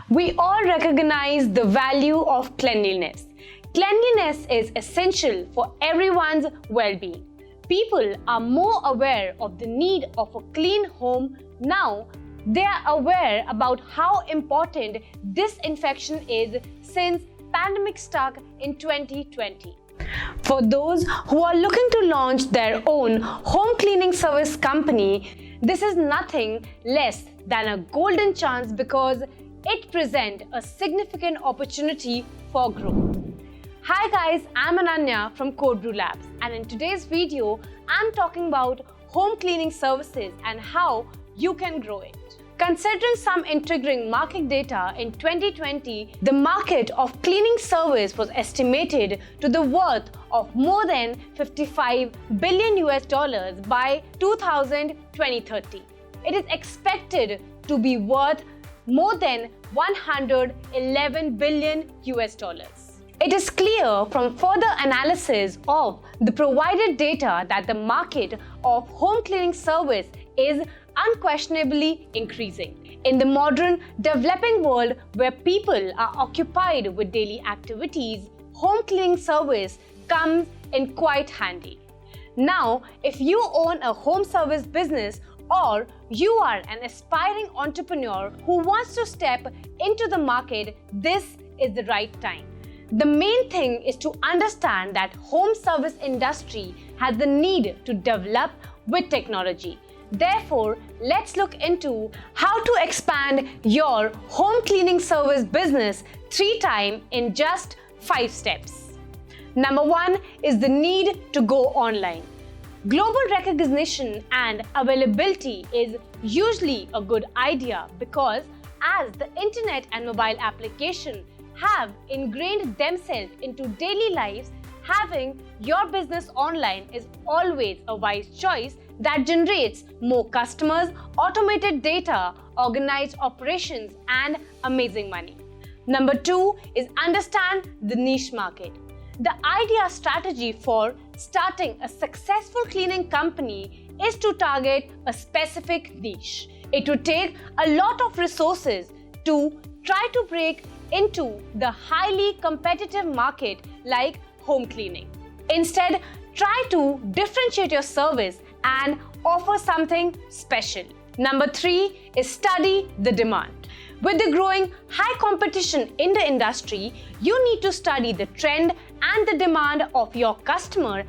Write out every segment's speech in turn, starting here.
We all recognize the value of cleanliness. Cleanliness is essential for everyone's well-being. People are more aware of the need of a clean home now. They are aware about how important disinfection is since pandemic struck in 2020. For those who are looking to launch their own home cleaning service company, this is nothing less than a golden chance because it presents a significant opportunity for growth. Hi guys, I'm Ananya from Code Brew Labs, and in today's video, I'm talking about home cleaning services and how you can grow it. Considering some intriguing market data in 2020, the market of cleaning service was estimated to the worth of more than $55 billion by 2030. It is expected to be worth more than $111 billion. It is clear from further analysis of the provided data that the market of home cleaning service is unquestionably increasing. In the modern, developing world where people are occupied with daily activities, home cleaning service comes in quite handy. Now, if you own a home service business or you are an aspiring entrepreneur who wants to step into the market, this is the right time. The main thing is to understand that home service industry has the need to develop with technology. Therefore, let's look into how to expand your home cleaning service business 3 times in just 5 steps. Number 1 is the need to go online. Global recognition and availability is usually a good idea because as the internet and mobile application have ingrained themselves into daily lives, having your business online is always a wise choice that generates more customers, automated data, organized operations, and amazing money. Number 2 is understand the niche market. The idea strategy for starting a successful cleaning company is to target a specific niche. It would take a lot of resources to try to break into the highly competitive market like home cleaning. Instead, try to differentiate your service and offer something special. Number 3 is study the demand. With the growing high competition in the industry, you need to study the trend and the demand of your customer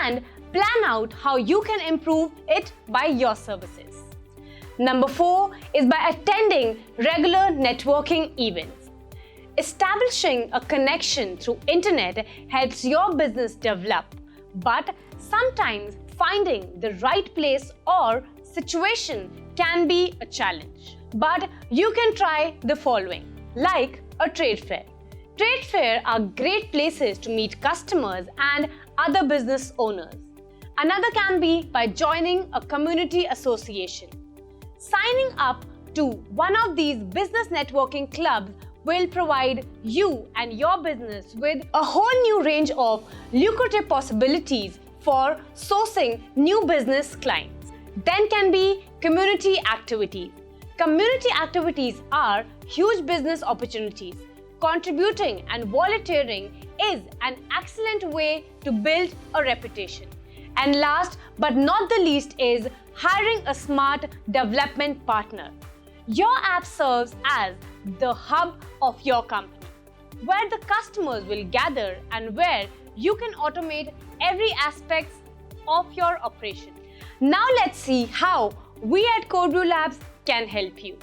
and plan out how you can improve it by your services. Number 4 is by attending regular networking events. Establishing a connection through internet helps your business develop, but sometimes finding the right place or situation can be a challenge. But you can try the following, like a trade fair. Trade fairs are great places to meet customers and other business owners. Another can be by joining a community association. Signing up to one of these business networking clubs will provide you and your business with a whole new range of lucrative possibilities for sourcing new business clients. Then can be community activities. Community activities are huge business opportunities. Contributing and volunteering is an excellent way to build a reputation. And last but not the least is hiring a smart development partner. Your app serves as the hub of your company, where the customers will gather and where you can automate every aspect of your operation. Now let's see how we at Code Brew Labs can help you.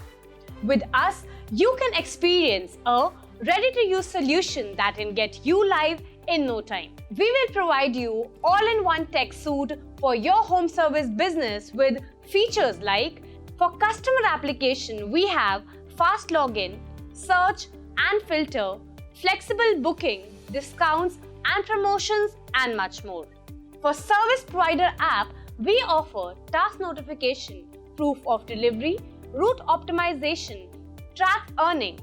With us, you can experience a ready-to-use solution that can get you live in no time. We will provide you all-in-one tech suite for your home service business with features like, for customer application, we have fast login, search and filter, flexible booking, discounts and promotions, and much more. For service provider app, we offer task notification, proof of delivery, route optimization, track earning,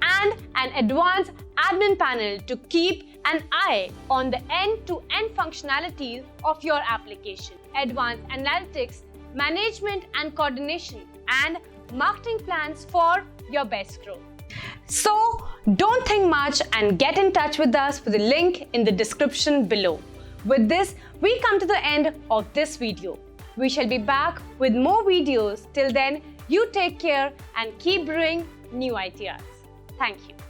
and an advanced admin panel to keep an eye on the end-to-end functionalities of your application, advanced analytics, management and coordination, and marketing plans for your best growth. So don't think much and get in touch with us with the link in the description below. With this, we come to the end of this video. We shall be back with more videos. Till then, you take care and keep brewing new ideas. Thank you.